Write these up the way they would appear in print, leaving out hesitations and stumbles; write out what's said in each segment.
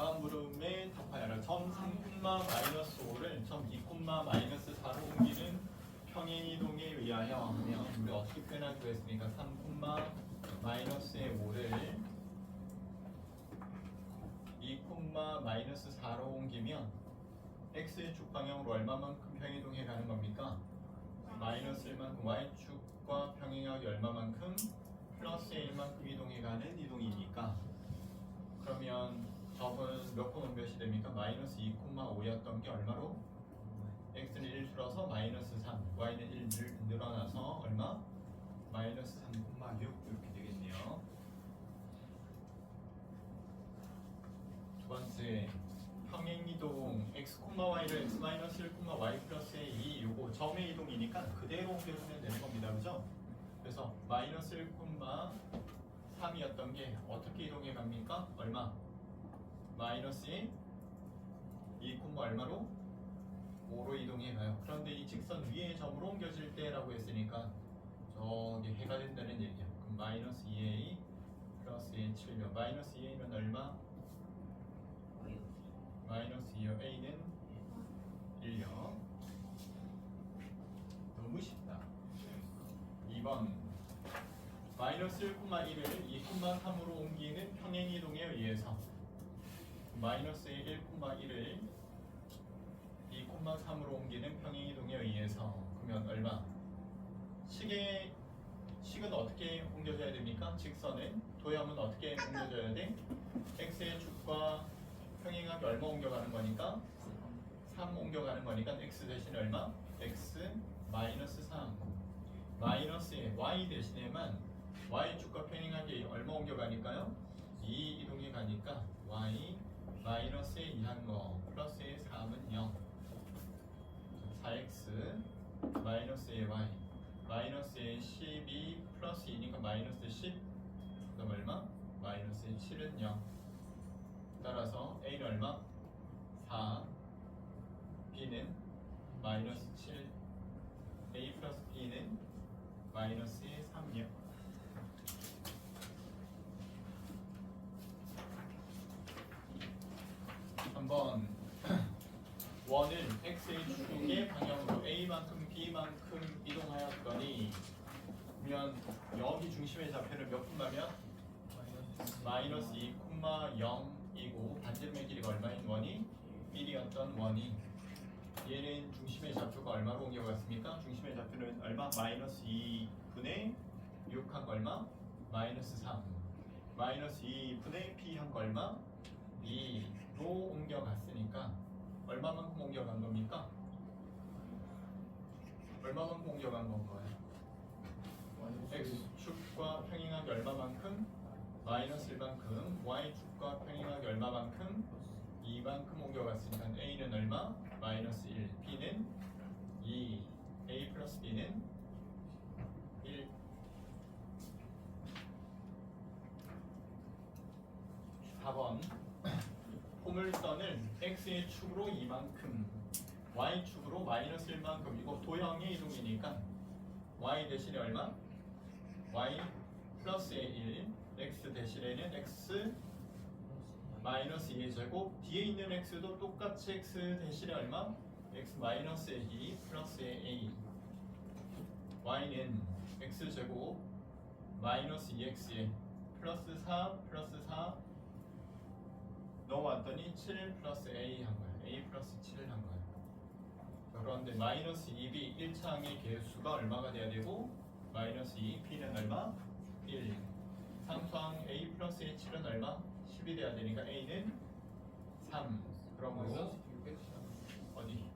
다음 물음에 답하여라. 점 3, 마이너스 5를 점 2, 마이너스 4로 옮기는 평행이동에 의하여 하면 우리 어떻게 표현하기로 했습니까? 3, 마이너스의 5를 2, 마이너스 4로 옮기면 x의 축 방향으로 얼마만큼 평행이동해 가는 겁니까? 마이너스 1만큼 y축과 평행하기 얼마만큼? 플러스 1만큼 이동해 가는 이동이니까 그러면 점은 몇 번 옮겨시 됩니까? 마이너스 2, 5였던 게 얼마로? x는 1 줄어서 마이너스 3, y는 1 늘어나서 얼마? 마이너스 3, 6 이렇게 되겠네요. 두 번째 평행이동 x, y를 x 마이너스 1, y 플러스 2 요거 점의 이동이니까 그대로 옮겨주면 되는 겁니다. 그죠? 그래서 마이너스 1, 3이었던 게 어떻게 이동해 갑니까? 얼마? 마이너스 2, 얼마로? 5로 이동해 가요. 그런데 이 직선 위의 점으로 옮겨질 때라고 했으니까 저기 해가 된다는 얘기야. 그럼 마이너스 2a 플러스 a 7요. 마이너스 2a는 얼마? 마이너스 2요. a는 1요. 너무 쉽다. 2번 마이너스 1, 1을 2, 3으로 옮기는 평행이동에 의해서 마이너스 1, 1을 2, 3으로 옮기는 평행이동에 의해서 그러면 얼마? 식은 어떻게 옮겨져야 됩니까? 직선은 도형은 어떻게 옮겨져야 돼? x의 축과 평행하게 얼마 옮겨가는 거니까? 3 옮겨가는 거니까 x 대신 얼마? x 마이너스 3 마이너스에 y 대신에만 y축과 평행하게 얼마 옮겨가니까요? 2 이동해 가니까 y 마이너스에 2한 거 플러스에 3은 0 4x 마이너스에 y 마이너스에 12 플러스 2니까 마이너스 10 그다음 얼마? 마이너스에 7은 0 따라서 a는 얼마? 4 b는 마이너스 7 a 플러스 b는 마이너스에 3이요. 한번 원을 x의 축의 방향으로 a만큼 b만큼 이동하였더니 그러면 여기 중심의 좌표는 몇 분 가면? 마이너스 2, 0이고 반지름의 길이가 얼마인 원이? 1이었던 원이 얘는 중심의 좌표가 얼마로 옮겨갔습니까? 중심의 좌표는 얼마? 마이너스 2분의 6한 거 얼마? 마이너스 3 마이너스 2분의 p 한 거 얼마? 2로 옮겨갔으니까 얼마만큼 옮겨간 겁니까? 얼마만큼 옮겨간 건가요? x축과 평행하기 얼마만큼? 마이너스 1만큼 y축과 평행하기 얼마만큼? 2만큼 옮겨갔으니까 a는 얼마? 마이너스 1 b는 2 a 플러스 b는 1 4번 포물선을 x의 축으로 2만큼 y축으로 마이너스 1만큼 이거 도형의 이동이니까 y 대신에 얼마? y 플러스의 1 x 대신에는 x 마이너스 2의 제곱 뒤에 있는 x도 똑같이 x 대신에 얼마? x 마이너스의 2 플러스의 a y는 x 제곱 마이너스 2x에 플러스 4 플러스 4 넘어왔더니 7 플러스 a 한 거예요. a 플러스 7을 한 거예요. 그런데 마이너스 2b 1차항의 개수가 얼마가 돼야 되고 마이너스 2 p는 얼마? 1 상수항 a 플러스의 7은 얼마? 10이 돼야 되니까 a는 3 그러므로 어디?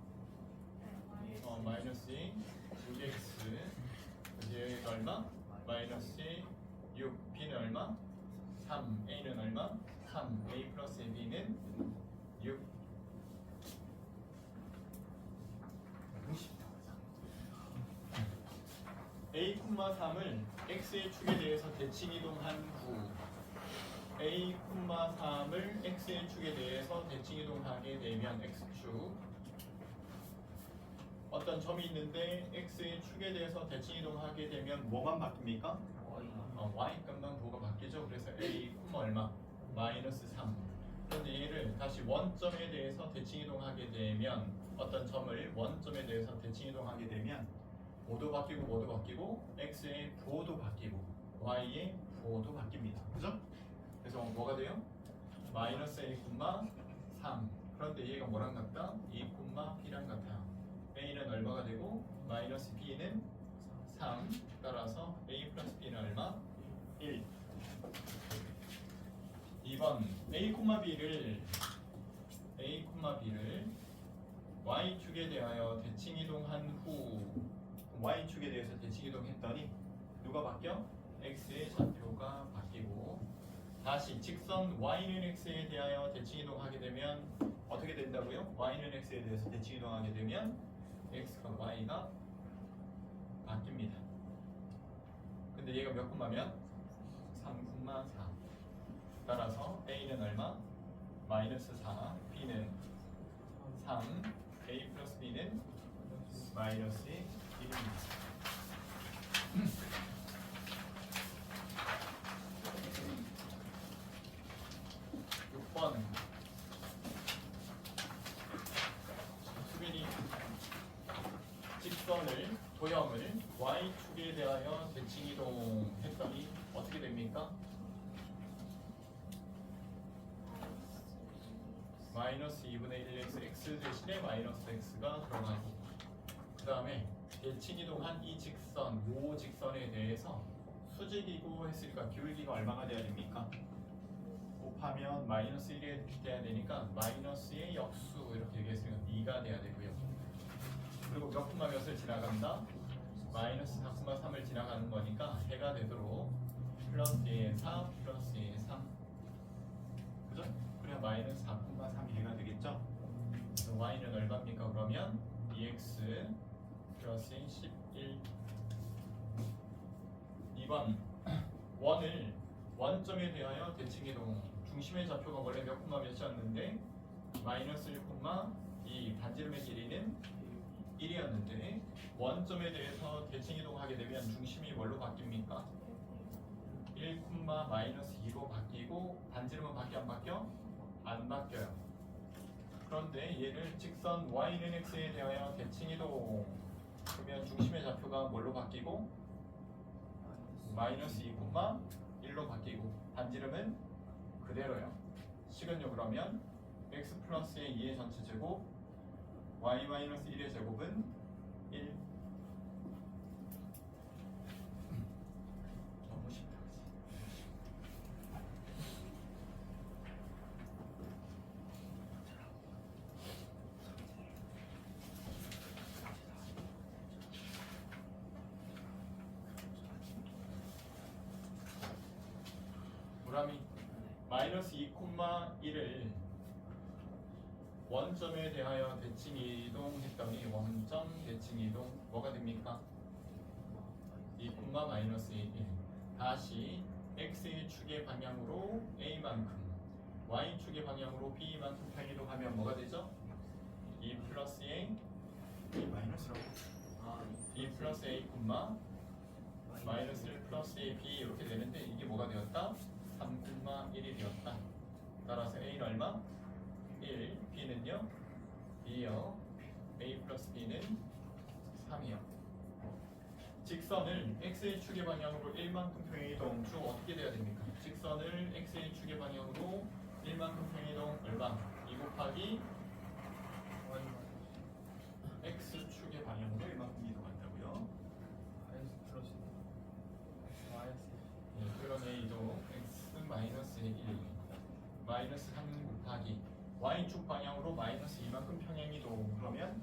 마이너스 6x 여기가 얼마? 마이너스 6 b는 얼마? 3 a는 얼마? 3 a 플러스 b는 6 a, 3을 x의 축에 대해서 대칭 이동한 후 a, 3을 x의 축에 대해서 대칭 이동하게 되면 x축 어떤 점이 있는데 x의 축에 대해서 대칭 이동하게 되면 뭐만 바뀝니까? y 값만 부호가 바뀌죠. 그래서 a, 얼마? 마이너스 3 그런데 얘를 다시 원점에 대해서 대칭 이동하게 되면 어떤 점을 원점에 대해서 대칭 이동하게 되면 모두 바뀌고 x의 부호도 바뀌고 y의 부호도 바뀝니다. 그죠? 그래서 뭐가 돼요? 마이너스 a, 3. 그런데 얘가 뭐랑 같다? 2, p랑 같아요. a는 얼마가 되고 마이너스 b는 3. 따라서 a 플러스 b는 얼마? 1. 2번 a, b를 y축에 대하여 대칭 이동한 후 y축에 대해서 대칭 이동했더니 누가 바뀌어? x의 좌표가 바뀌고 다시 직선 y는 x에 대하여 대칭 이동하게 되면 어떻게 된다고요? y는 x에 대해서 대칭 이동하게 되면 x가 y가 바뀝니다. 근데 얘가 몇 콤마면? 3,4. 따라서 a는 얼마? 마이너스 4, b는 3, a 플러스 b는 마이너스 1입니다. 6번 수빈이 직선을 도형을 y축에 대하여 대칭 이동했더니 어떻게 됩니까? 마이너스 2분의 1x x 대신에 마이너스 x가 들어가고 그 다음에 대칭 이동한 이 직선, 요 직선에 대해서 수직이고 했으니까 기울기가 얼마가 돼야 됩니까? 곱하면 마이너스 1이 돼야 되니까 마이너스의 역수 이렇게 얘기했으니까 2가 돼야 되고요. 그리고 몇 콤마 몇을 지나간다? 마이너스 4,3을 지나가는 거니까 해가 되도록 플러스의 4 플러스의 3 그죠? 그래야 마이너스 4,3이 해가 되겠죠? 그래서 y는 얼마입니까? 그러면 2x 플러스 11. 2번 원을 원점에 대하여 대칭 이동 중심의 좌표가 원래 몇 콤마 몇이었는데 마이너스 1, 2 반지름의 길이는 1이었는데 원점에 대해서 대칭 이동하게 되면 중심이 뭘로 바뀝니까? 1, 마이너스 2로 바뀌고 반지름은 바뀌어 안 바뀌어? 안 바뀌어요. 그런데 얘를 직선 y는 x에 대하여 대칭 이동 그러면 중심의 좌표가 뭘로 바뀌고? 마이너스 2, 1로 바뀌고 반지름은 그대로요. 식은요 그러면 x 플러스의 2의 전체 제곱 y 마이너스 1의 제곱은 1. 너무 쉽다. 무라미 마이너스 2,1을 원점에 대하여 대칭 이동했더니 원점 대칭 이동 뭐가 됩니까? 2, 마이너스 1 다시 x의 축의 방향으로 a만큼 y축의 방향으로 b만큼 편이동하면 뭐가 되죠? 2 플러스 a 2 마이너스라고 2 플러스 a, 마이너스 1 플러스 a, b 이렇게 되는데 이게 뭐가 되었다? 3,1이 되었다. 따라서 a는 얼마? 1, b는요? 2요. a 플러스 b는 3이요. 직선을 x의 축의 방향으로 1만큼 평이동 중 어떻게 돼야 됩니까? 직선을 x의 축의 방향으로 1만큼 평이동 얼마? 2 곱하기 x축의 방향으로 1만큼 이동한다고요? 그럼 a도 x 마이너스 1 마이너스 3 곱하기 y축 방향으로 마이너스 2만큼 평행이동 그러면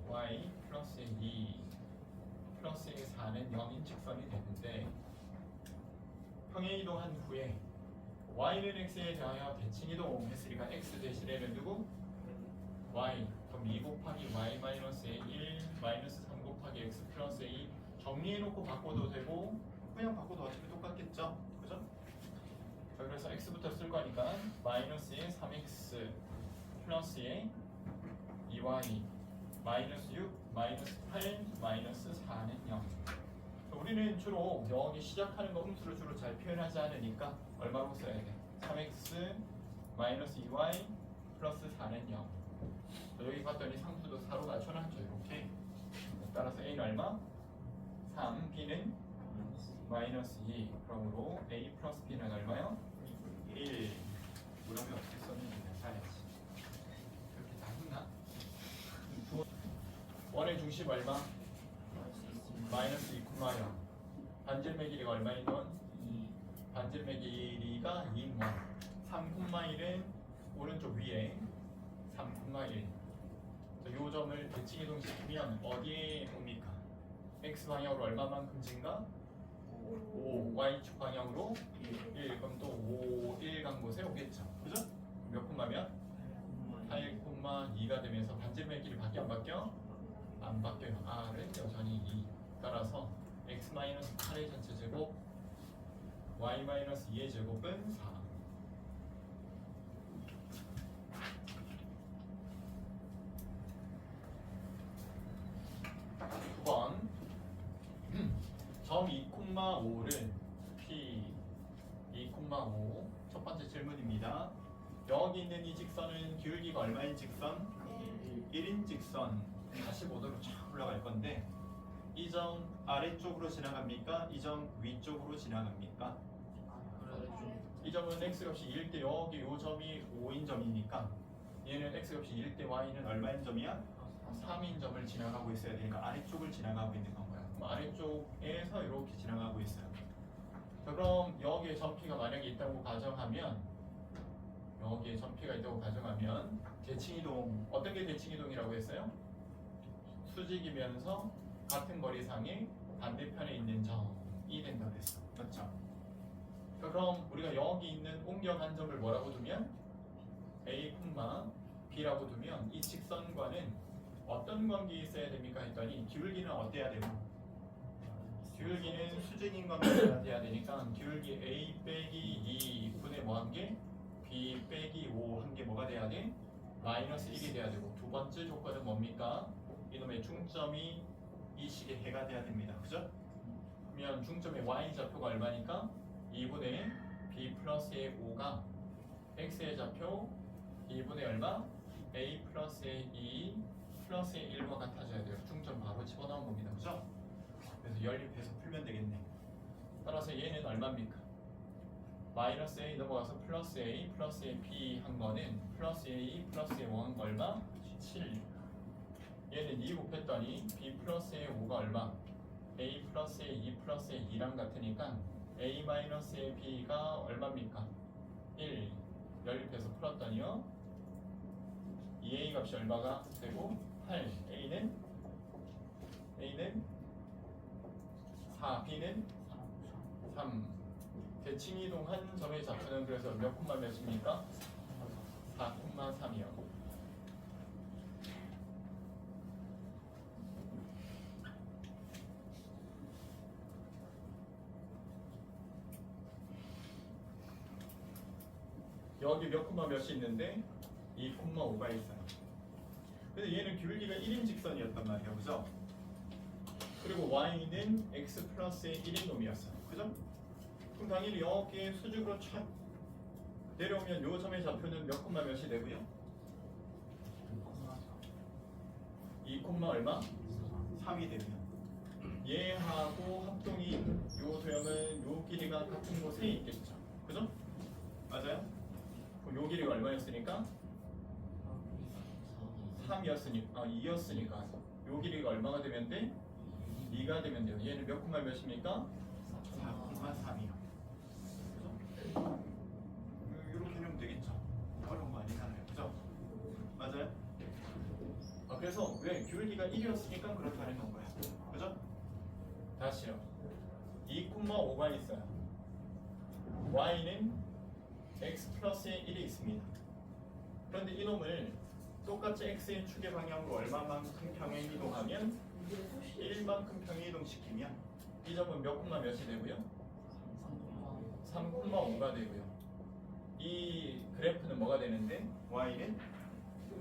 y 플러스 2 플러스 4는 0인 직선이 되는데 평행이동한 후에 y는 x에 대하여 대칭 이동했으니까 x 대신에는 누구? y 그럼 2 곱하기 y 마이너스 1 마이너스 3 곱하기 x 플러스 2 정리해놓고 바꿔도 되고 그냥 바꿔도 어차피 똑같겠죠? 그죠? 자, 그래서 x부터 쓸 거니까 마이너스의 3x 플러스의 2y 마이너스 6 마이너스 8 마이너스 4는 0. 우리는 주로 0이 시작하는 거 음수를 주로 잘 표현하지 않으니까 얼마로 써야 돼? 3x 마이너스 2y 플러스 4는 0. 여기 봤더니 상수도 4로 맞춰놨죠. 이렇게. 따라서 a는 얼마? 3, b는 마이너스 2. 그러므로 a 플러스 b는 얼마요? 1. 뭐라면 어떻게 썼는지 내가 봐야지. 그렇게 다 했나? 원의 중심 얼마? 마이너스 2, 0. 반지름의 길이가 얼마인 건? 반지름의 길이가 2인 원. 3,1은 오른쪽 위에 3,1. 이 점을 대칭 이동시키면 어디에 옵니까? x 방향으로 얼마만큼 증가? 5. y축 방향으로 1. 그럼 또 5, 1 간 곳에 오겠죠. 그죠? 몇 콤마면? 8,2가 되면서 반지름의 길이 바뀌어 안 바뀌어? 안 바뀌어요. r은 여전히 2. 따라서 x-8의 전체 제곱 y-2의 제곱은 4. 9번 점 2,5를 P 2,5 첫 번째 질문입니다. 여기 있는 이 직선은 기울기가 얼마인 직선? 1인 직선 45도로 쫙 올라갈 건데 이 점 아래쪽으로 지나갑니까? 이 점 위쪽으로 지나갑니까? 이 점은 x값이 1대 여기 이 점이 5인 점이니까 얘는 x값이 1대 y는 얼마인 점이야? 3인 점을 지나가고 있어야 되니까 아래쪽을 지나가고 있는 건가요? 그럼 아래쪽에서 이렇게 지나가고 있어요. 자, 그럼 여기에 점P가 만약에 있다고 가정하면 여기에 점P가 있다고 가정하면 대칭이동 어떤 게 대칭이동이라고 했어요? 수직이면서 같은 거리상의 반대편에 있는 점이 된다고 했어. 맞죠? 자, 그럼 우리가 여기 있는 옮겨간 점을 뭐라고 두면 A, B라고 두면 이 직선과는 어떤 관계 있어야 됩니까? 했더니 기울기는 어때야 되고 기울기는 수직인 관계가 돼야 되니까 기울기 A 빼기 2분의 뭐 한 개? B 빼기 5 한 개 뭐가 돼야 돼? 마이너스 1이 돼야 되고 두 번째 조건은 뭡니까? 이놈의 중점이 이 식의 해가 돼야 됩니다. 그죠? 그러면 중점의 y 좌표가 얼마니까? 2분의 b 플러스의 5가 x의 좌표 2분의 얼마? a 플러스의 2 플러스의 1과 같아져야 돼요. 중점 바로 집어넣은 겁니다. 그죠? 그래서 연립해서 풀면 되겠네. 따라서 얘는 얼마입니까? 마이너스 a 넘어가서 플러스 a b 한 거는 플러스 a 플러스 a 1 얼마? 7. 얘는 2 곱했더니 b 플러스 a 5가 얼마? a 플러스 a 2 플러스 a 2랑 같으니까 a 마이너스 a b가 얼마입니까? 1. 연립해서 풀었더니요 2a 값이 얼마가 되고 8. a는 4, b는 3. 대칭 이동한 점의 좌표는 그래서 몇 콤마 몇입니까? 4,3이요. 여기 몇 콤마 몇이 있는데 2,5가 있어요. 근데 얘는 기울기가 1인 직선이었단 말이에요. 그죠? 그리고 y는 x 플러스의 1인 놈이었어요. 그죠? 그럼 당연히 여기에 수직으로 촥 내려오면 요 점의 좌표는 몇 콤마 몇이 되고요? 2 콤마 얼마? 3이 되고요. 얘하고 합동인 요 도형은 요 길이가 같은 곳에 있겠죠. 그죠? 맞아요? 그럼 요 길이가 얼마였으니까? 3이었으니까 2였으니까 요 길이가 얼마가 되면 돼? 2가 되면 돼요. 얘는 몇 콤마 몇입니까? 4,3이요. 그죠? 이렇게 해놓으면 되겠죠. 어려운 거 아니잖아요. 그죠? 맞아요? 그래서 왜 기울기가 1이었으니까 그렇다는 건 거야. 그죠? 다시요. 2,5가 있어요. y는 x 플러스의 1이 있습니다. 그런데 이놈을 똑같이 x의 축의 방향으로 얼마만큼 평행 이동하면 1만큼 평행 이동시키면 이 점은 몇 콤마 몇이 되고요? 3,5가 되고요. 이 그래프는 뭐가 되는데 y는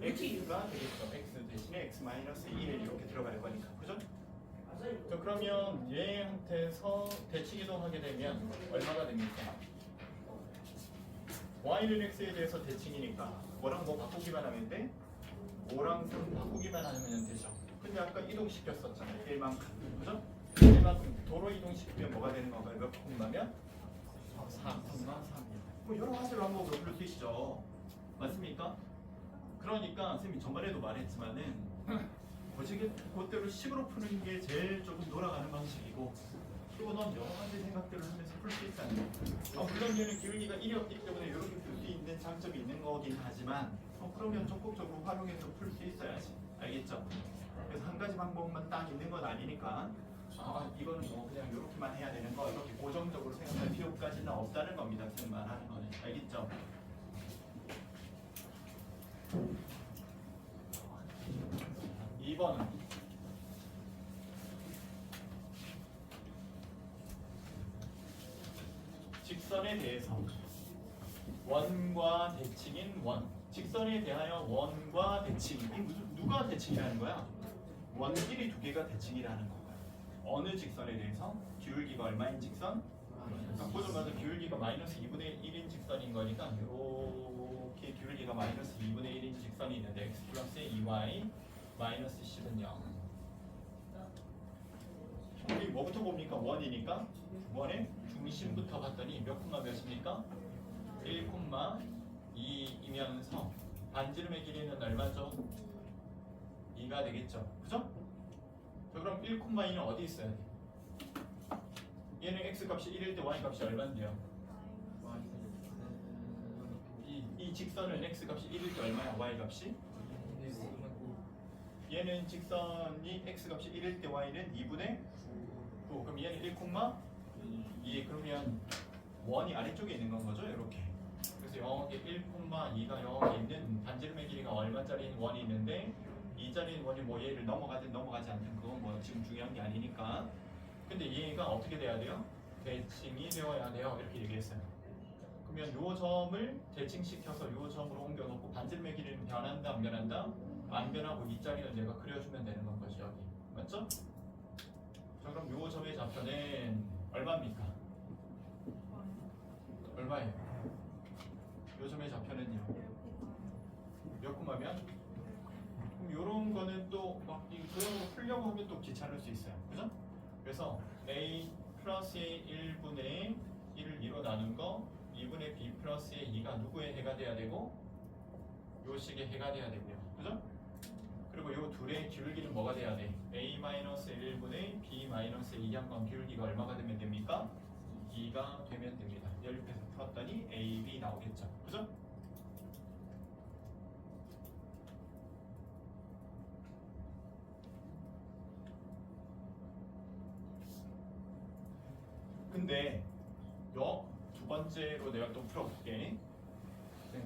x가 되겠죠. x 대신에 x-1 이렇게 들어갈 거니까. 그죠? 자, 그러면 얘한테서 대칭 이동하게 되면 얼마가 됩니까? y는 x에 대해서 대칭이니까 뭐랑 뭐 바꾸기만 하면 돼? 5랑 3 바꾸기만 하면 되죠. 근데 아까 이동시켰었잖아요. 1만큼. 그죠? 1만큼 도로 이동시키면 뭐가 되는 건가요? 몇 콤마면? 4,3입니다. 뭐 여러 가지 방법으로 풀 수 있죠. 맞습니까? 그러니까 선생님이 저번에도 말했지만은 그대로 식으로 푸는 게 제일 조금 돌아가는 방식이고 그리고 넌 여러 가지 생각들을 하면서 풀 수 있다는 거. 물론 얘는 기울기가 1이 없기 때문에 이렇게 풀 수 있는 장점이 있는 거긴 하지만 그러면 적극적으로 활용해서 풀 수 있어야지. 알겠죠? 그래서 한 가지 방법만 딱 있는 건 아니니까 이거는 뭐 그냥 이렇게만 해야 되는 거 이렇게 고정적으로 생각할 필요까지는 없다는 겁니다. 지금 말하는 거는. 알겠죠? 2번은 직선에 대해서 원과 대칭인 원. 직선에 대하여 원과 대칭. 이 무슨 누가 대칭이라는 거야? 원끼리 두 개가 대칭이라는 거야. 어느 직선에 대해서? 기울기가 얼마인 직선? 보자마자 기울기가 마이너스 2분의 1인 직선인 거니까 이렇게 기울기가 마이너스 2분의 1인 직선이 있는데 x 플러스 2y 마이너스 10은 0. 우리 뭐부터 봅니까? 원이니까 원의 중심부터 봤더니 몇 콤마 몇입니까? 1,2이면서 반지름의 길이는 얼마죠? 2가 되겠죠. 그죠? 자, 그럼 1,2는 어디 있어야 돼? 얘는 x 값이 1일 때 y 값이 얼마인데요? 이 직선은 x 값이 1일 때 얼마야? y 값이? 얘는 직선이 x 값이 1일 때 y는 2분의 9. 그럼 얘는 1,2. 그러면 원이 아래쪽에 있는 건 거죠? 이렇게. 그래서 여기 1,2가 여기 있는 반지름의 길이가 얼마짜리인 원이 있는데 이 자리인 원이 뭐 얘를 넘어가든 넘어가지 않든 그건 뭐 지금 중요한 게 아니니까. 근데 얘가 어떻게 돼야 돼요? 대칭이 되어야 돼요. 이렇게 얘기했어요. 그러면 요 점을 대칭시켜서 요 점으로 옮겨놓고 반지름의 길이는 변한다 안 변한다? 안 변하고 이 자리는 내가 그려주면 되는 건 거지 여기. 맞죠? 자 그럼 요 점의 좌표는 얼마입니까? 얼마예요? 요 점의 좌표는요? 몇 콤마면? 그럼 요런 거는 또 막 도형으로 풀려고 하면 또 귀찮을 수 있어요. 그죠? 그래서 a 플러스의 1분의 1을 2로 나눈 거 2분의 b 플러스의 2가 누구의 해가 돼야 되고 요 식의 해가 돼야 되고요. 그죠? 그리고 요 둘의 기울기는 뭐가 돼야 돼? a-1분의 b-2 한 건 기울기가 얼마가 되면 됩니까? 2가 되면 됩니다. 연립해서 풀었더니 a, b 나오겠죠. 그죠? 근데 요 두 번째로 내가 또 풀어볼게.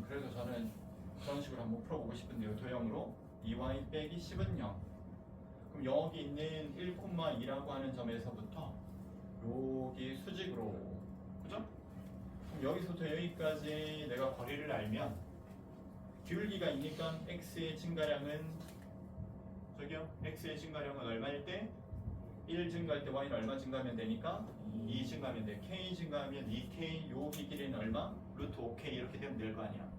그래서 저는 저런 식으로 한번 풀어보고 싶은데요. 도형으로 2y 빼기 10은 0. 그럼 여기 있는 1,2라고 하는 점에서부터 여기 수직으로, 그죠? 그럼 여기서부터 여기까지 내가 거리를 알면 기울기가 있으니까 x의 증가량은 저기요, x의 증가량은 얼마일 때? 1 증가할 때 y는 얼마 증가하면 되니까 2 증가하면 돼. k 증가하면 2k, 여기 길이는 얼마? 루트 5k 이렇게 되면 될 거 아니야.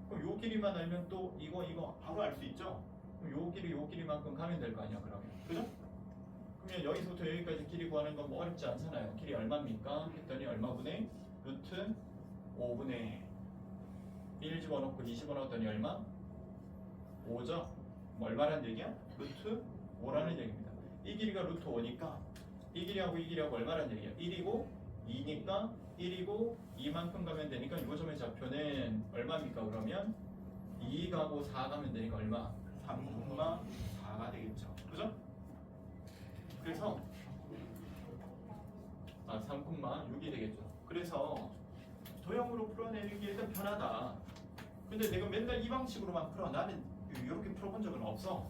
그럼 요 길이만 알면 또 이거 바로 알 수 있죠? 그럼 요 길이만큼 가면 될 거 아니야 그러면. 그죠? 그러면 여기서부터 여기까지 길이 구하는 건 뭐 어렵지 않잖아요. 길이 얼마입니까? 했더니 얼마분의? 루트 5분의 1 집어넣고 2 집어넣었더니 얼마? 5죠? 뭐 얼마라는 얘기야? 루트 5라는 얘기입니다. 이 길이가 루트 5니까 이 길이하고 이 길이하고 얼마라는 얘기야? 1이고 2니까 1이고 2만큼 가면 되니까 이 점의 좌표는 얼마입니까? 그러면 2 가고 4 가면 되니까 얼마? 3,4가 되겠죠. 그죠? 그래서 3,6이 되겠죠. 그래서 도형으로 풀어내는 게 일단 편하다. 근데 내가 맨날 이 방식으로만 풀어. 나는 이렇게 풀어본 적은 없어.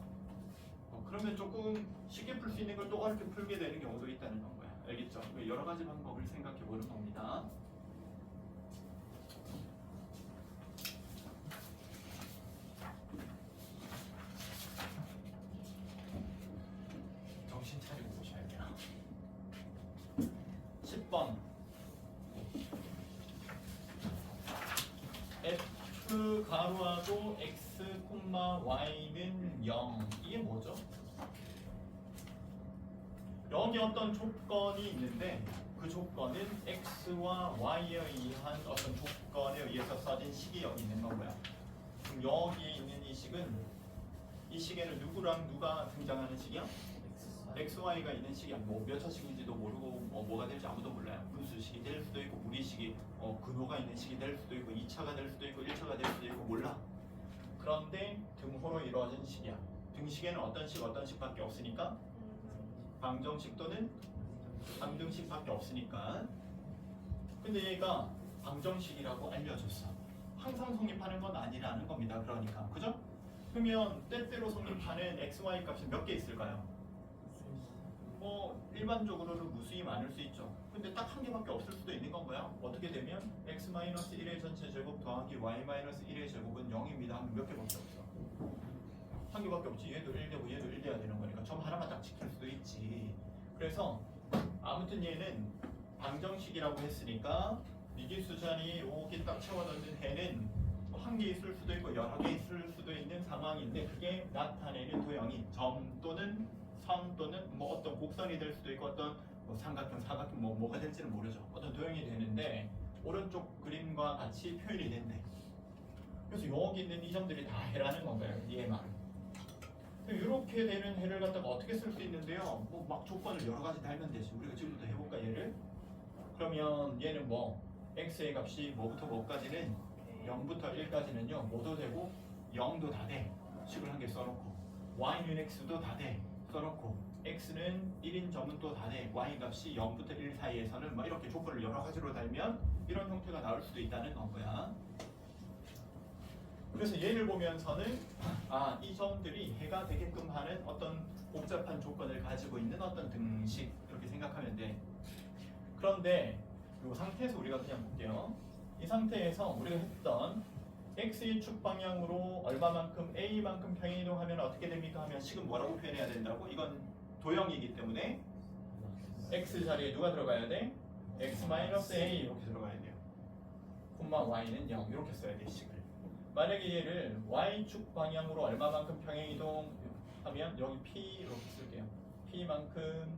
그러면 조금 쉽게 풀 수 있는 걸 또 어렵게 풀게 되는 경우도 있다는 건 거야. 알겠죠? 여러 가지 방법을 생각해 보는 겁니다. 정신 차리고 보셔야 돼요. 10번 가로하고 x, y는 0. 이게 뭐죠? 여기 어떤 조건이 있는데 그 조건은 x와 y에 의한 어떤 조건에 의해서 써진 식이 여기 있는 거고요. 그럼 여기에 있는 이 식은 이 식에는 누구랑 누가 등장하는 식이야? x, y가 있는 식이야. 뭐 몇 차식인지도 모르고 뭐가 될지 아무도 몰라요. 분수식이 될 수도 있고 무리식이 근호가 있는 식이 될 수도 있고 2차가 될 수도 있고 1차가 될 수도 있고 몰라. 그런데 등호로 이루어진 식이야. 등식에는 어떤 식밖에 없으니까 방정식 또는 방등식밖에 없으니까. 근데 얘가 방정식이라고 알려줬어. 항상 성립하는 건 아니라는 겁니다. 그러니까 그죠? 그러면 때때로 성립하는 x, y 값이 몇 개 있을까요? 뭐 일반적으로는 무수히 많을 수 있죠. 근데 딱 한 개밖에 없을 수도 있는 건가요? 어떻게 되면 x-1의 전체 제곱 더하기 y-1의 제곱은 0입니다 하면 몇 개밖에 없어? 한 개밖에 없지. 얘도 1되고 얘도 1 돼야 되는 거니까 점 하나만 딱 지킬 수도 있지. 그래서 아무튼 얘는 방정식이라고 했으니까 미지수 자리 여기 딱 채워넣는 해는 한 개 있을 수도 있고 여러 개 있을 수도 있는 상황인데 그게 나타내는 도형이 점 또는 선 또는 뭐 어떤 곡선이 될 수도 있고 어떤 뭐 삼각형, 사각형 뭐가 될지는 모르죠. 어떤 도형이 되는데 오른쪽 그림과 같이 표현이 된대. 그래서 여기 있는 이 점들이 다 해라는 건가요? 얘만. 이렇게 되는 해를 갖다가 어떻게 쓸 수 있는데요? 뭐 막 조건을 여러 가지 달면 되지. 우리가 지금부터 해볼까 얘를? 그러면 얘는 뭐 x의 값이 뭐부터 뭐까지는 0부터 1까지는요 뭐도 되고 0도 다 돼. 식을 한 개 써놓고 y는 x도 다 돼. 써놓고 x는 1인 점은 또 다 돼. y 값이 0부터 1 사이에서는 뭐 이렇게 조건을 여러 가지로 달면 이런 형태가 나올 수도 있다는 건 거야. 그래서 얘를 보면서는 이 점들이 해가 되게끔 하는 어떤 복잡한 조건을 가지고 있는 어떤 등식 이렇게 생각하면 돼. 그런데 이 상태에서 우리가 그냥 볼게요. 이 상태에서 우리가 했던 x의 축 방향으로 얼마만큼 a만큼 평행이동하면 어떻게 됩니까 하면 식은 뭐라고 표현해야 된다고? 이건 도형이기 때문에 x 자리에 누가 들어가야 돼? x-a 이렇게 들어가야 돼요. 콤마 y는 0 이렇게 써야 돼 식을. 만약에 얘를 y축 방향으로 얼마만큼 평행이동 하면 여기 p 이렇게 쓸게요. p만큼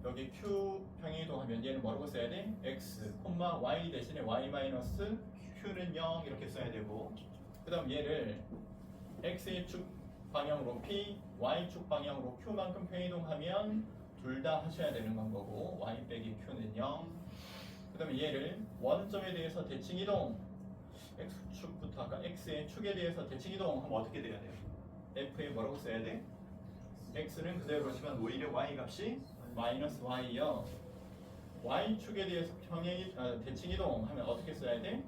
여기 q 평행이동하면 얘는 뭐라고 써야 돼? x, y 대신에 y 마이너스 q는 0 이렇게 써야 되고 그 다음 얘를 x의 축 방향으로 p, y축 방향으로 q만큼 평행이동하면 둘 다 하셔야 되는 건 거고 y 빼기 q는 0. 그 다음에 얘를 원점에 대해서 대칭이동 x축부터 아까 x의 축에 대해서 대칭이동 하면 어떻게 돼야 돼요? f에 뭐라고 써야 돼? x는 그대로지만 오히려 y 값이 마이너스 y요. y축에 대해서 대칭이동 하면 어떻게 써야 돼?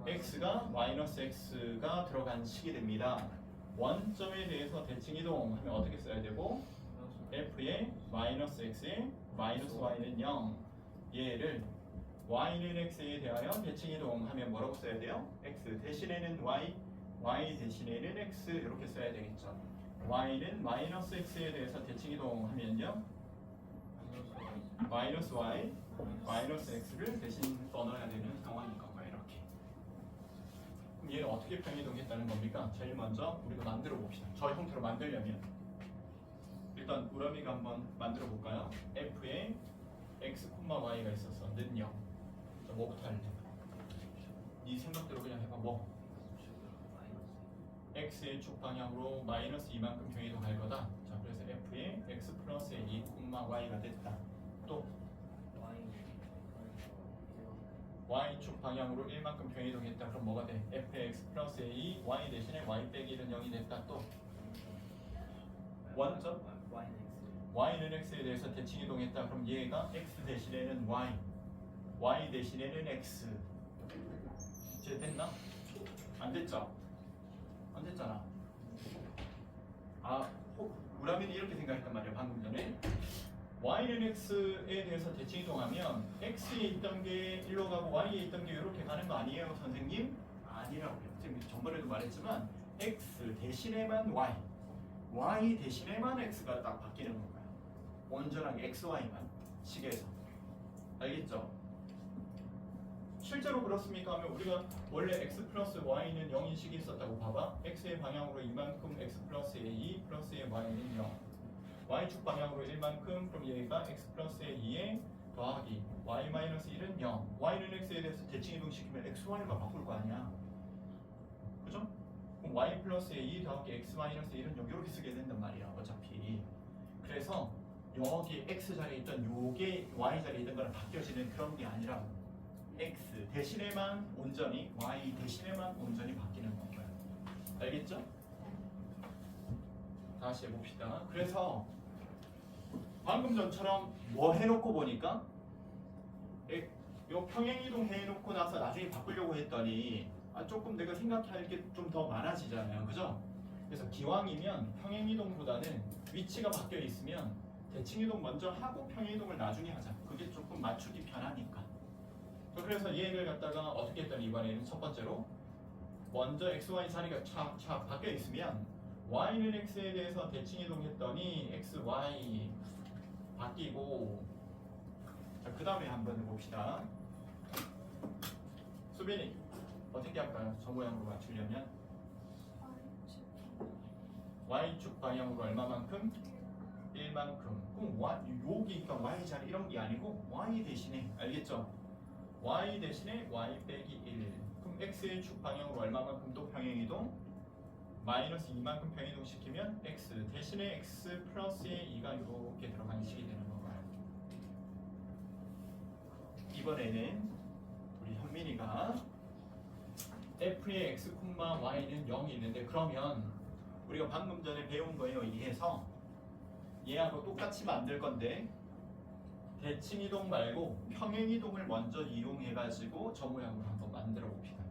x가 마이너스 x가 들어간 식이 됩니다. 원점에 대해서 대칭이동 하면 어떻게 써야 되고 f의 마이너스 x에 마이너스 y는 0. 얘를 y는 x에 대하여 대칭이동 하면 뭐라고 써야 돼요? x 대신에는 y, y 대신에는 x 이렇게 써야 되겠죠. y는 마이너스 x에 대해서 대칭이동 하면요 마이너스 y, 마이너스 x를 대신 써넣어야 되는 상황인 건가요? 이렇게. 그럼 얘는 어떻게 평이동했다는 겁니까? 제일 먼저 우리가 만들어 봅시다. 저 형태로 만들려면 일단 우람이가 한번 만들어 볼까요? f에 x, y가 있어서 는 0. 자, 뭐부터 할래? 네 생각대로 그냥 해봐. 뭐? x의 축 방향으로 마이너스 2만큼 평이동할 거다. 자, 그래서 f에 x 플러스 2, y가 됐다. 또 y축 방향으로 1만큼 평이동했다. 그럼 뭐가 돼? fx 플러스 a, y 대신에 y 빼기 1은 0이 됐다. 또 원점 y는 x에 대해서 대칭이동했다. 그럼 얘가 x 대신에는 y, y 대신에는 x. 이제 됐나? 안 됐죠? 안 됐잖아. 우라민이 이렇게 생각했단 말이야 방금 전에. y는 x에 대해서 대칭이동하면 x에 있던 게 1로 가고 y에 있던 게 이렇게 가는 거 아니에요 선생님? 아니라고요. 지금 전번에도 말했지만 x 대신에만 y, y 대신에만 x가 딱 바뀌는 건가요? 온전하게 x, y만 식에서. 알겠죠? 실제로 그렇습니까 하면 우리가 원래 x 플러스 y는 0인 식이 있었다고 봐봐. x의 방향으로 이만큼 x 플러스 a 플러스 y는 0, y축 방향으로 1만큼, 그럼 얘가 x 플러스 a2에 더하기 y 마이너스 1은 0. y는 x에 대해서 대칭 이동시키면 x, y만 바꿀 거 아니야. 그죠? 그럼 y 플러스 a 더하기 x 마이너스 1은 0 이렇게 쓰게 된단 말이야 어차피. 그래서 여기 x 자리에 있던 요게 y 자리에 있던 거랑 바뀌어지는 그런 게 아니라 x 대신에만 온전히 y 대신에만 온전히 바뀌는 건가요? 알겠죠? 다시 해봅시다. 그래서 방금 전처럼 뭐 해놓고 보니까 요 평행이동 해놓고 나서 나중에 바꾸려고 했더니 조금 내가 생각할 게 좀 더 많아지잖아요. 그죠? 그래서 기왕이면 평행이동보다는 위치가 바뀌어 있으면 대칭이동 먼저 하고 평행이동을 나중에 하자. 그게 조금 맞추기 편하니까. 그래서 얘를 갖다가 어떻게 했더니 이번에는 첫 번째로 먼저 x, y 자리가 착착 바뀌어 있으면 y는 x에 대해서 대칭 이동했더니 x, y 바뀌고, 자, 그 다음에 한번 해봅시다. 수빈이 어떻게 할까요? 저 모양으로 맞추려면 y축 방향으로 얼마만큼? 1만큼. 그럼 여기 그러니까 y 자리 이런 게 아니고 y 대신에, 알겠죠? y 대신에 y 빼기 1. 그럼 x의 축 방향으로 얼마만큼 또 평행이동? 마이너스 2만큼 평행이동 시키면 x 대신에 x 플러스의 2가 이렇게 들어가는 식이 되는 건가요? 이번에는 우리 현민이가 f의 x, y는 0이 있는데, 그러면 우리가 방금 전에 배운 거에 의해서 얘하고 똑같이 만들 건데 대칭 이동 말고 평행 이동을 먼저 이용해 가지고 저 모양으로 한번 만들어 봅시다.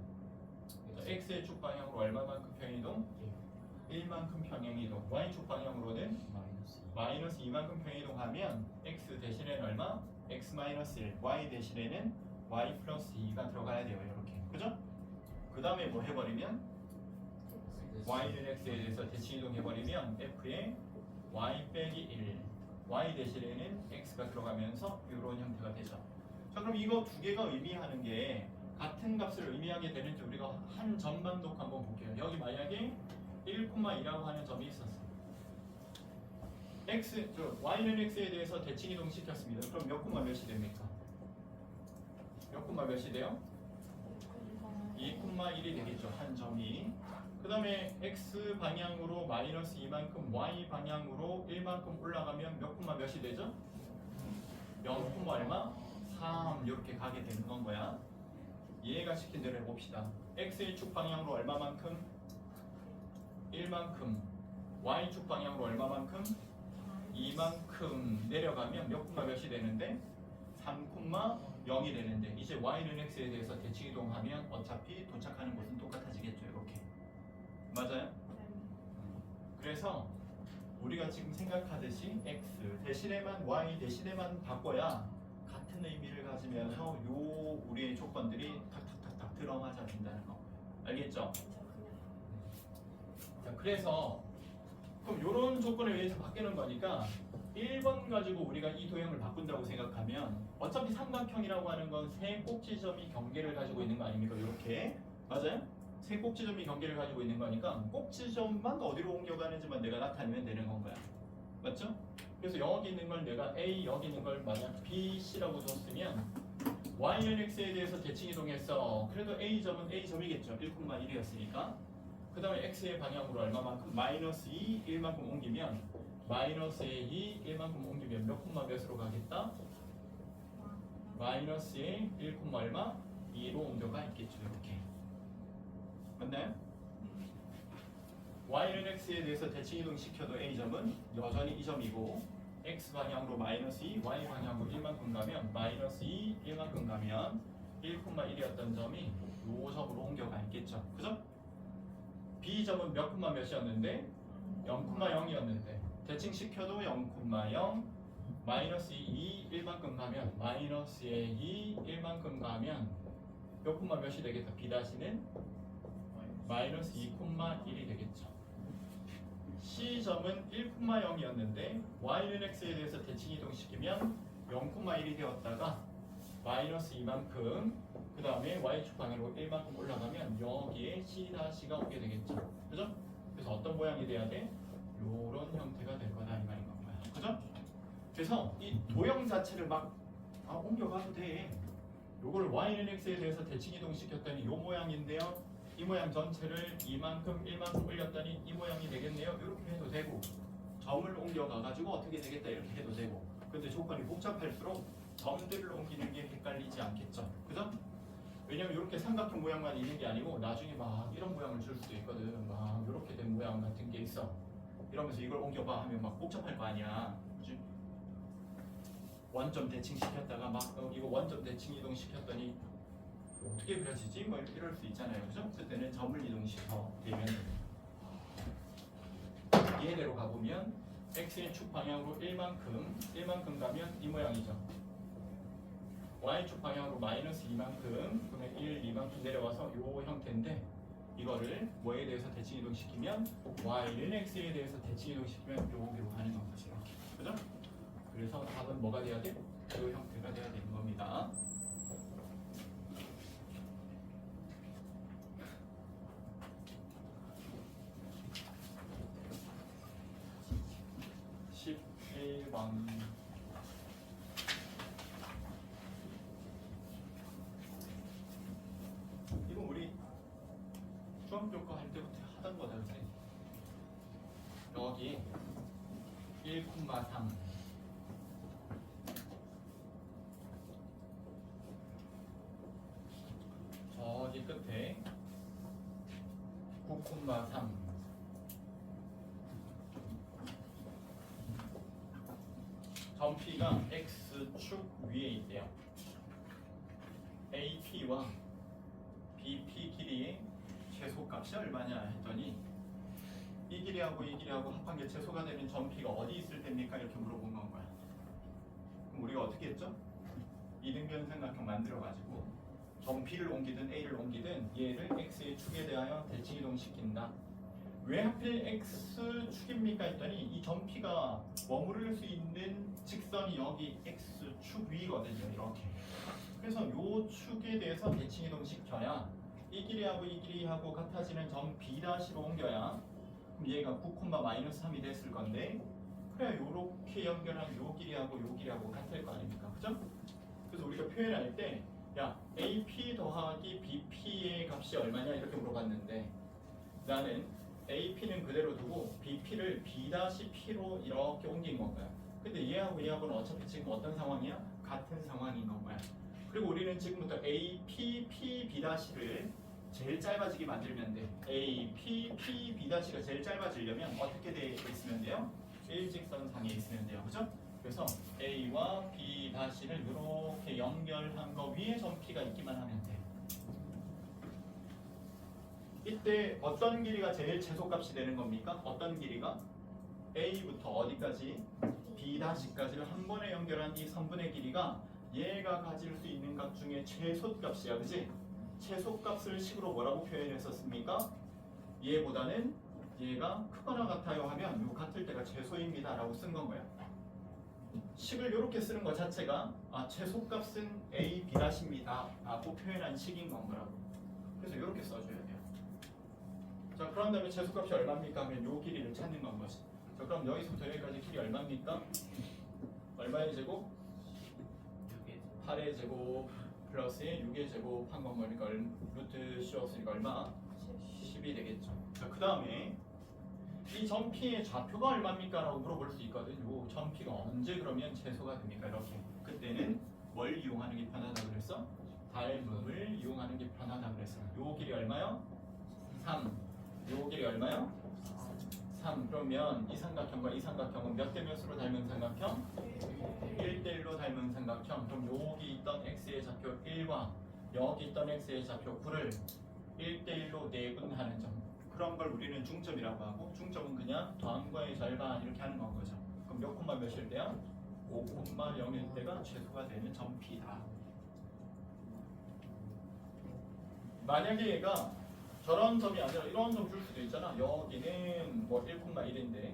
그래서 x의 축 방향으로 얼마만큼 평행 이동? 1만큼 평행 이동. y축 방향으로는 마이너스 2만큼 평행 이동하면 x 대신에는 얼마? x 마이너스 1. y 대신에는 y 플러스 2가 들어가야 돼요. 이렇게. 그죠? 그 다음에 뭐 해버리면 y는 x에 대해서 대칭 이동 해버리면 f의 y 빼기 1, y 대신에는 x가 들어가면서 이런 형태가 되죠. 자, 그럼 이거 두 개가 의미하는 게 같은 값을 의미하게 되는지 우리가 한 점만 놓고 한번 볼게요. 여기 만약에 1,2라고 하는 점이 있었어요. y는 x에 대해서 대칭 이동 시켰습니다. 그럼 몇 콤마 몇이 됩니까? 몇 콤마 몇이 돼요? 2,1이 되겠죠. 한 점이. 그 다음에 x 방향으로 마이너스 2만큼, y 방향으로 1만큼 올라가면 몇 콤마 몇이 되죠? 0 콤마 얼마? 3 이렇게 가게 되는 건 거야. 이해가 시킨 대로 해봅시다. x의 축 방향으로 얼마만큼? 1만큼. y축 방향으로 얼마만큼? 2만큼 내려가면 몇 콤마 몇이 되는데? 3 콤마 0이 되는데, 이제 y는 x에 대해서 대칭 이동하면 어차피 도착하는 곳은 똑같아지겠죠. 이렇게. 맞아요? 그래서 우리가 지금 생각하듯이 x 대신에만 y 대신에만 바꿔야 같은 의미를 가지면서 요 우리의 조건들이 탁탁탁탁 들어맞아 준다는 거. 알겠죠? 자, 그래서 그럼 요런 조건에 의해서 바뀌는 거니까 1번 가지고 우리가 이 도형을 바꾼다고 생각하면 어차피 삼각형이라고 하는 건 세 꼭지점이 경계를 가지고 있는 거 아닙니까? 이렇게. 맞아요? 세 꼭지점이 경계를 가지고 있는 거니까 꼭지점만 어디로 옮겨가는지만 내가 나타내면 되는 건 거야. 맞죠? 그래서 여기 있는 걸 내가 A, 여기 있는 걸 만약 B, C라고 줬으면 Y는 X에 대해서 대칭 이동했어. 그래도 A점은 A점이겠죠. 1,1이었으니까. 그 다음에 X의 방향으로 얼마만큼? 마이너스 2, 1만큼 옮기면 마이너스의 2, 1만큼 옮기면 몇 콤마 몇으로 가겠다? 마이너스의 1, 얼마? 2로 옮겨가 있겠죠. 이렇게. 맞나요? y는 x에 대해서 대칭 이동 시켜도 a점은 여전히 이 점이고, x 방향으로 마이너스 2, y 방향으로 1만큼 가면 마이너스 2, 1만큼 가면 1,1이었던 점이 요 점으로 옮겨가 있겠죠. 그죠? b점은 몇 콤마 몇이었는데? 0,0이었는데 대칭 시켜도 0,0, 마이너스 2, 1만큼 가면 마이너스의 2, 1만큼 가면 몇 콤마 몇이 되겠다? b-는 마이너스 2,1이 되겠죠. C점은 1,0이었는데 y는 x에 대해서 대칭 이동시키면 0,1이 되었다가 마이너스 2만큼 그 다음에 y축 방향으로 1만큼 올라가면 여기에 C-가 오게 되겠죠. 그죠? 그래서 어떤 모양이 돼야 돼? 요런 형태가 될 거다 이 말인 건가요. 그죠? 그래서 이 도형 자체를 막 옮겨가도 돼. 요걸 y는 x에 대해서 대칭 이동시켰더니 요 모양인데요. 이 모양 전체를 2만큼 1만큼 올렸더니 이 모양이 되겠네요. 이렇게 해도 되고 점을 옮겨가가지고 어떻게 되겠다 이렇게 해도 되고. 근데 조건이 복잡할수록 점들을 옮기는 게 헷갈리지 않겠죠. 그죠? 왜냐면 이렇게 삼각형 모양만 있는 게 아니고 나중에 막 이런 모양을 줄 수도 있거든. 막 이렇게 된 모양 같은 게 있어. 이러면서 이걸 옮겨봐 하면 막 복잡할 거 아니야. 그치? 원점 대칭 시켰다가 막 이거 원점 대칭 이동 시켰더니 어떻게 그려지지? 뭐 이럴 수 있잖아요. 그죠? 그때는 점을 이동시켜 되면 얘대로 가보면 x의 축 방향으로 1만큼 가면 이 모양이죠. y축 방향으로 마이너스 2만큼 그러면 1, 2만큼 내려와서 요 형태인데 이거를 뭐에 대해서 대칭 이동시키면 y는 x에 대해서 대칭 이동시키면 여기로 가는 거죠. 이렇게. 그죠? 그래서 답은 뭐가 돼야 돼? 요 형태가 돼야 되는 겁니다. 이거 우리 중학교 거 할 때부터 하던 거다. 그치? 여기 1,3 저기 끝에 9,3 점P가 X축 위에 있대요. AP와 BP 길이의 최소값이 얼마냐 했더니 이 길이하고 이 길이하고 합한 게 최소가 되는 점P가 어디 있을 때입니까? 이렇게 물어본 건 거야. 그럼 우리가 어떻게 했죠? 이등변 삼각형 만들어가지고 점P를 옮기든 A를 옮기든 얘를 X의 축에 대하여 대칭 이동시킨다. 왜 하필 X축입니까? 했더니 이 점P가 머무를 수 있는 직선이 여기 X축 위거든요. 이렇게. 그래서 이 축에 대해서 대칭 이동시켜야 이 길이하고 이 길이하고 같아지는 점 B'로 옮겨야 그럼 얘가 9,-3이 됐을 건데 그래야 요렇게 연결한 요 길이하고 요 길이하고 같을 거 아닙니까? 그죠? 그래서 우리가 표현할 때 야, AP 더하기 BP의 값이 얼마냐 이렇게 물어봤는데 나는 AP는 그대로 두고 BP를 B-P로 이렇게 옮긴 건가요? 근데 얘하고 얘하고는 어차피 지금 어떤 상황이야? 같은 상황인 건가요? 그리고 우리는 지금부터 AP, P, B-를 제일 짧아지게 만들면 돼. A, P, P, B-가 제일 짧아지려면 어떻게 돼 있으면 돼요? 일직선상에 있으면 돼요. 그죠? 그래서 A와 B-를 이렇게 연결한 거 위에 점 P가 있기만 하면 돼. 이때 어떤 길이가 제일 최소값이 되는 겁니까? 어떤 길이가? A부터 어디까지? B-까지를 한 번에 연결한 이 선분의 길이가 얘가 가질 수 있는 값 중에 최소값이야. 그치? 최소값을 식으로 뭐라고 표현했었습니까? 얘보다는 얘가 크거나 같아요 하면 요 같을 때가 최소입니다 라고 쓴 건 거야. 식을 이렇게 쓰는 것 자체가 최소값은 A, B'입니다 라고 표현한 식인 건 거라고. 그래서 이렇게 써줘야 돼요. 자, 그런 다음에 최소값이 얼마입니까? 하면 요 길이를 찾는 건 것이. 자, 그럼 여기서부터 여기까지 길이 얼마입니까? 얼마의 제곱? 8의 제곱 플러스 6의 제곱 한 건 거니까 루트 씌웠으니까 얼마? 10이 되겠죠. 자, 그 다음에 이 점 P의 좌표가 얼마입니까? 라고 물어볼 수 있거든. 요 점 P가 언제 그러면 최소가 됩니까? 이렇게. 그때는 뭘 이용하는 게 편하다고 그랬어? 닮음을 이용하는 게 편하다고 그랬어. 요 길이 얼마요? 3. 요 길이 얼마요? 3. 그러면 이 삼각형과 이 삼각형은 몇 대 몇으로 닮은 삼각형? 1대1로 닮은 삼각형. 그럼 여기 있던 x의 좌표 1과 여기 있던 x의 좌표 9를 1대1로 내분하는 점. 그런 걸 우리는 중점이라고 하고 중점은 그냥 더함과의 절반 이렇게 하는 건 거죠. 그럼 몇 콤마 몇일 때야? 5,0일 때가 최소가 되는 점 P다. 만약에 얘가 저런 점이 아니라 이런 점 줄 수도 있잖아. 여기는 뭐 1,1인데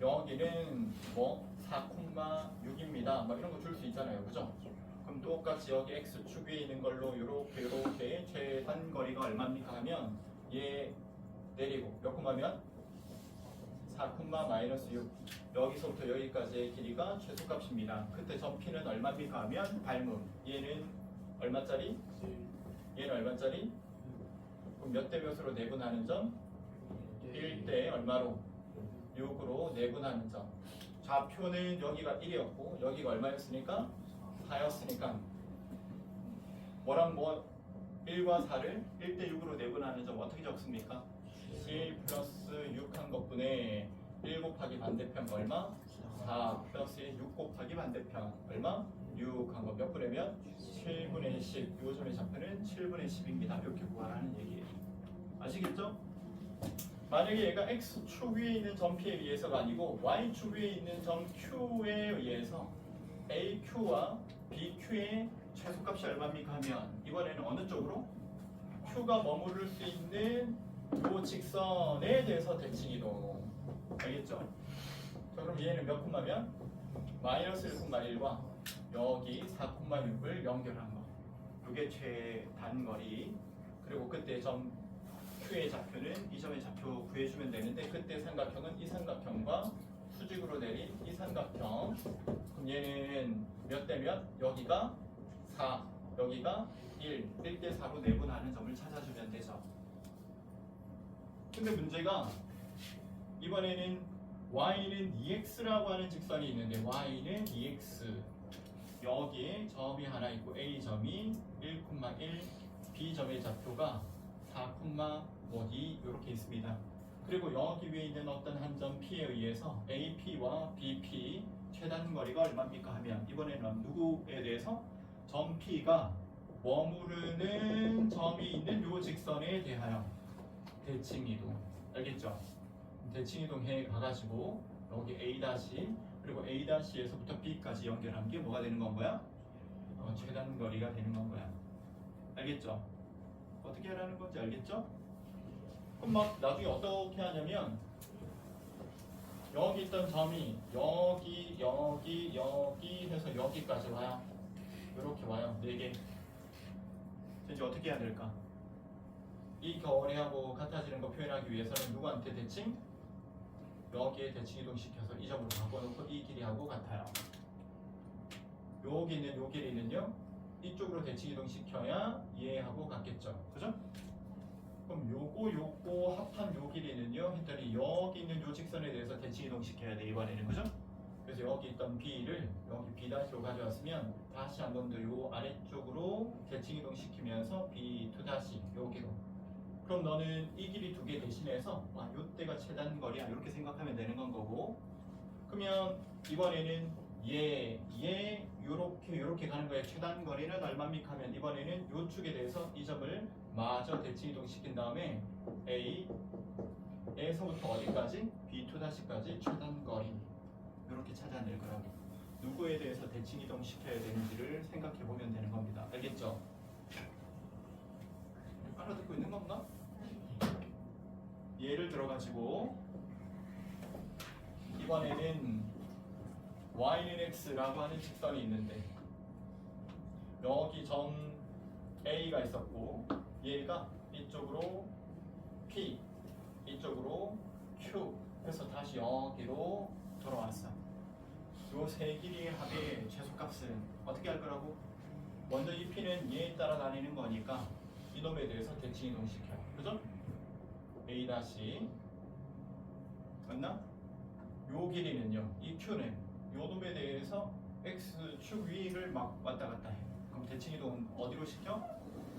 여기는 뭐 4,6입니다. 막 이런 거 줄 수 있잖아요. 그죠? 그럼 똑같이 여기 x축 위에 있는 걸로 요렇게 최단 거리가 얼마입니까 하면 얘 내리고 몇 콤마면 4 콤마 마이너스 6 여기서부터 여기까지의 길이가 최소값입니다. 그때 점 P는 얼마입니까 하면 닮음 얘는 얼마짜리? 얘는 얼마짜리? 그럼 몇 대 몇으로 내분하는 점? 1대 얼마로? 6으로 내분하는 점. 좌표는 여기가 1이었고 여기가 얼마였으니까? 4였으니까 뭐랑 뭐 1과 4를 1대 6으로 내분하는 점 어떻게 적습니까? 1 플러스 6 한 것분에 1 곱하기 반대편 얼마? 4 플러스 6 곱하기 반대편 얼마? 6 한 거 몇 분의면? 7분의 10 요즘의 좌표는 7분의 10입니다. 이렇게 구하라는 얘기예요. 아시겠죠? 만약에 얘가 X축 위에 있는 점 P에 의해서가 아니고 Y축 위에 있는 점 Q에 의해서 AQ와 BQ의 최소값이 얼마입니까 하면 이번에는 어느 쪽으로? Q가 머무를 수 있는 요 직선에 대해서 대칭이동. 알겠죠? 자, 그럼 얘는 몇 콤마면? 마이너스 1,1과 여기 4,6을 연결한 거. 이게 최단거리. 그리고 그때 점 Q의 좌표는 이 점의 좌표 구해주면 되는데 그때 삼각형은 이 삼각형과 수직으로 내린 이 삼각형. 그럼 얘는 몇 대 몇? 여기가 4, 여기가 1, 1대 4로 내분하는 점을 찾아주면 되죠. 근데 문제가 이번에는 y는 2x라고 하는 직선이 있는데 y는 2x 여기에 점이 하나 있고 a점이 1,1 b점의 좌표가 4,2 이렇게 있습니다. 그리고 여기 위에 있는 어떤 한 점 P에 의해서 AP와 BP 최단 거리가 얼마입니까 하면 이번에는 누구에 대해서 점 P가 머무르는 점이 있는 요 직선에 대하여 대칭이동. 알겠죠? 대칭이동 해 가가지고 여기 A' 그리고 A'에서부터 B까지 연결한 게 뭐가 되는 건 거야? 최단 거리가 되는 건 거야. 알겠죠? 어떻게 하라는 건지 알겠죠? 그럼 막 나중에 어떻게 하냐면 여기 있던 점이 여기 해서 여기까지 와요. 이렇게 와요. 4개. 이제 어떻게 해야 될까? 이 거리하고 같아지는 거 표현하기 위해서는 누구한테 대칭? 여기에 대칭 이동시켜서 이 점으로 바꿔놓고 이 길이하고 같아요. 여기 있는 요 길이는요 이쪽으로 대칭 이동시켜야 얘하고 같겠죠. 그죠? 그럼 요거 합한 요 길이는요 했더니 여기 있는 요 직선에 대해서 대칭 이동시켜야 돼 이번에는. 그죠? 그래서 여기 있던 B를 여기 B'로 가져왔으면 다시 한 번 더 요 아래쪽으로 대칭 이동시키면서 B2' 여기로. 그럼 너는 이 길이 2개 대신해서 요때가 최단 거리야 이렇게 생각하면 되는 건 거고. 그러면 이번에는 요렇게 가는 거에 최단 거리는 얼마입니까 하면 이번에는 요 축에 대해서 이 점을 마저 대칭 이동시킨 다음에 A에서부터 어디까지? B2'까지 최단 거리 이렇게 찾아낼 거라고. 누구에 대해서 대칭 이동시켜야 되는지를 생각해 보면 되는 겁니다. 알겠죠? 알아듣고 있는 건가? 예를 들어 가지고 이번에는 y는 x라고 하는 직선이 있는데 여기 점 A가 있었고 얘가 이쪽으로 P 이쪽으로 Q 해서 다시 여기로 돌아왔어. 요 세 길이의 합의 최소값은 어떻게 할 거라고? 먼저 이 P는 얘에 따라 다니는 거니까 이놈에 대해서 대칭 이동시켜. 그죠? A' 맞나? 요 길이는요 이 Q는 요 놈에 대해서 X축 위를 막 왔다 갔다 해. 그럼 대칭 이동은 어디로 시켜?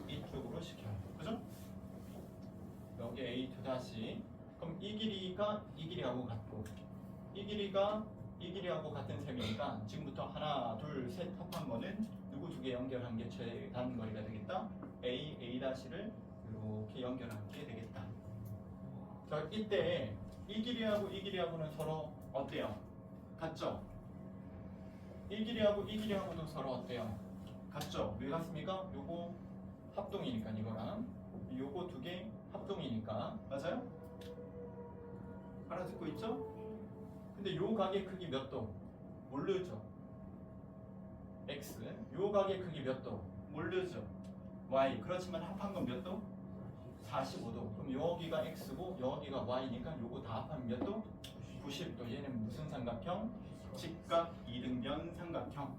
이쪽으로 시켜. 그죠? 여기 A2' 그럼 이 길이가 이 길이하고 같고 이 길이가 이 길이하고 같은 셈이니까 지금부터 하나, 둘, 셋 합한 거는 누구 2개 연결한 게 최단 거리가 되겠다. A''를 이렇게 연결한 게 되겠다. 자, 이때 이 길이하고 이 길이하고는 서로 어때요? 같죠? 이 길이하고 이 길이하고도 서로 어때요? 같죠? 왜 같습니까? 요거 합동이니까 이거랑 요거 2개 합동이니까. 맞아요? 알아듣고 있죠? 근데 요 각의 크기 몇 도? 모르죠? X 요 각의 크기 몇 도? 모르죠. y. 그렇지만 합한 건 몇 도? 45도. 그럼 여기가 x고 여기가 y니까 요거 다 합하면 몇 도? 90도. 얘는 무슨 삼각형? 직각 이등변 삼각형.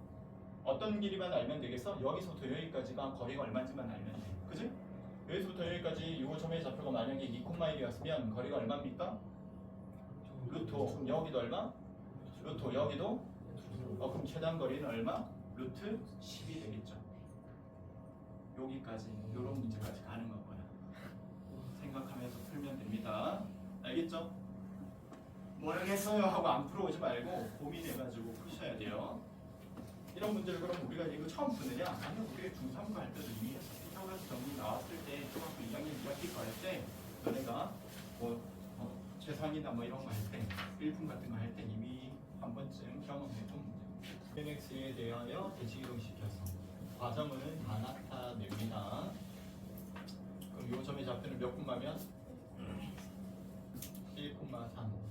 어떤 길이만 알면 되겠어? 여기서부터 여기까지가 거리가 얼마인지만 알면 돼. 그지? 여기서부터 여기까지 요 점의 좌표가 만약에 2,1이었으면 거리가 얼마입니까? 루트 5. 그럼 여기도 얼마? 루트 5. 여기도? 그럼 최단 거리는 얼마? 루트 10이 되겠죠. 여기까지 요런 문제까지 가는 거고요. 생각하면서 풀면 됩니다. 알겠죠? 모르겠어요 하고 안 풀어오지 말고 고민해가지고 푸셔야 돼요. 이런 문제를 그럼 우리가 이거 처음 푸느냐? 아니요, 우리가 중3부 할 때도 이미 했어. 피타고라스 정리 나왔을 때 초등학교 2학년 2학기 거 할 때 너네가 뭐 최상이나 뭐 이런 거 할 때 일품 같은 거 할 때 이미 한 번쯤 경험해본 문제. x에 대하여 대칭이동시켜서 과정은 다 나타냅니다. 그럼 요 점의 좌표는 몇 콤마면? 1,3.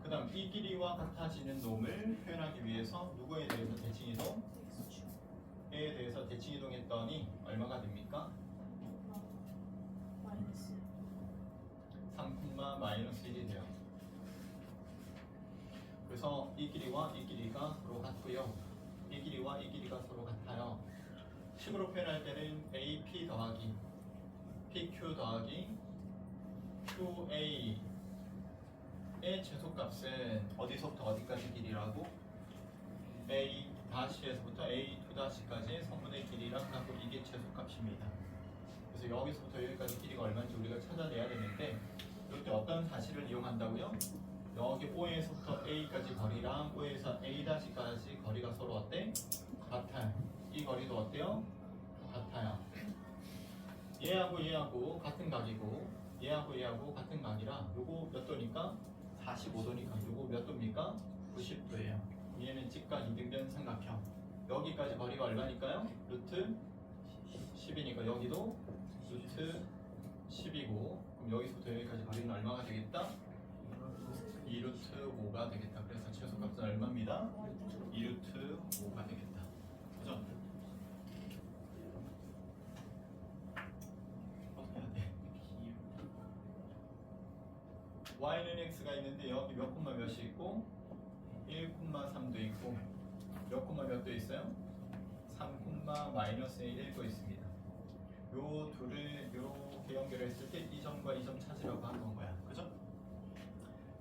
그 다음 이 길이와 같아지는 놈을 표현하기 위해서 누구에 대해서 대칭이동? 에 대해서 대칭이동했더니 얼마가 됩니까? 3,-1이 돼요. 그래서 이 길이와 이 길이가 서로 같고요. 이 길이와 이 길이가 서로 같아요. 식으로 표현할 때는 AP 더하기 PQ 더하기 QA 의 최소값은 어디서부터 어디까지 길이라고? A 다시에서부터 A2 다시까지의 선분의 길이랑 갖고 이게 최소값입니다. 그래서 여기서부터 여기까지 길이가 얼마인지 우리가 찾아내야 되는데 이때 어떤 사실을 이용한다고요? 여기 O에서부터 A까지 거리랑 O에서 A 다시까지 거리가 서로 어때? 같아요. 이 거리도 어때요? 같아요. 얘하고 얘하고 같은 각이고 얘하고 얘하고 같은 각이라 요거 몇 도니까? 45도니까 요거 몇 도입니까? 90도예요. 얘는 직각 이등변 삼각형. 여기까지 거리가 얼마니까요? 루트 10이니까 여기도 루트 10이고 그럼 여기서부터 여기까지 거리는 얼마가 되겠다? 2루트 5가 되겠다. 그래서 최소값은 얼마입니다? 2루트 5가 되겠다. 그죠? y는 x가 있는데 여기 몇 콤마 몇이 있고 1,3도 있고 몇 콤마 몇도 있어요? 3,-1이 1도 있습니다. 요 둘을 이렇게 연결했을 때 이 점과 이 점 찾으려고 하는 거야. 그죠?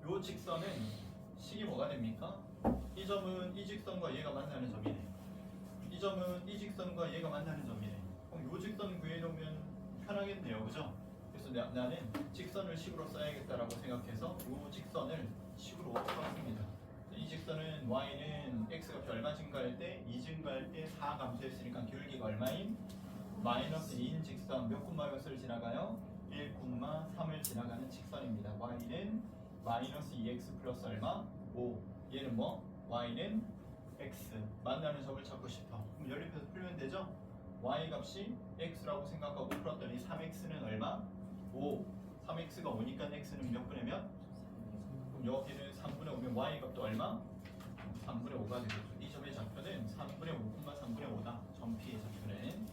요 직선은 식이 뭐가 됩니까? 이 점은 이 직선과 얘가 만나는 점이네. 이 점은 이 직선과 얘가 만나는 점이네. 그럼 요 직선 구해놓으면 편하겠네요. 그죠? 그래서 나는 직선을 식으로 써야겠다라고 생각해서 요 직선을 식으로 썼습니다. 이 직선은 y는 x값이 얼마 증가할 때? 2 증가할 때 4 감소했으니까 기울기가 얼마인? 마이너스 2인 직선 몇 콤마 몇을 지나가요? 1,3을 지나가는 직선입니다. y는 마이너스 2x 플러스 얼마? 5. 얘는 뭐? y는 x. 만나는 점을 찾고 싶어. 그럼 연립해서 풀면 되죠? y 값이 x라고 생각하고 풀었더니 3x는 얼마? 5. 3x가 5니까 x는 몇 분의 몇? 그럼 여기는 3분의 5면 y 값도 얼마? 3분의 5가 되겠죠. 이 점의 좌표는 3분의 5, 3분의 5다. 점P의 좌표는.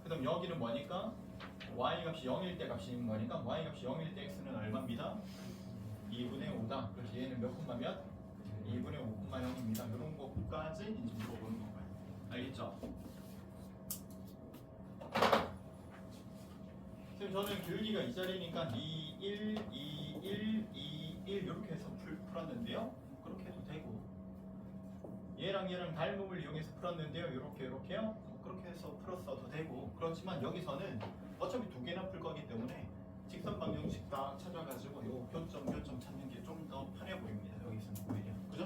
그 다음 여기는 뭐니까? y 값이 0일 때 값이 있는 거니까 y 값이 0일 때 x는 얼마입니다? 2분의 5다. 그래서 얘는 몇 콤마 몇? 2분의 5 콤마 0입니다. 이런 것까지 이제 물어보는 건가요? 알겠죠? 선생님 저는 기울기가 이 자리니까 2, 1, 2, 1, 2, 1 이렇게 해서 풀었는데요. 그렇게 해도 되고 얘랑 얘랑 닮음을 이용해서 풀었는데요. 이렇게요. 그렇게 해서 풀었어도 되고 그렇지만 여기서는 어차피 두 개나 풀 거기 때문에 직선 방정식 딱 찾아가지고 요 교점 찾는 게 좀 더 편해 보입니다. 여기서는 오히려 그죠?